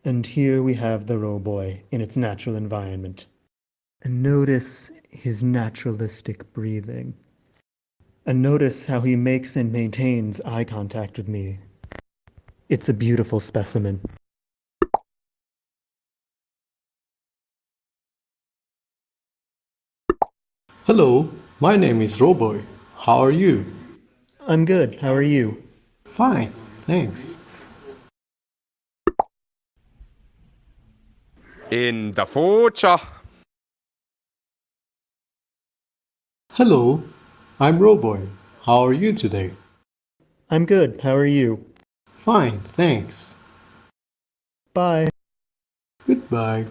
And here we have the Roboy in its natural environment. And notice his naturalistic breathing. And notice how he makes and maintains eye contact with me. It's a beautiful specimen. Hello, my name is Roboy. How are you? I'm good. How are you? Fine, thanks. In the future. Hello, I'm Roboy. How are you today? I'm good. How are you? Fine, thanks. Bye. Goodbye.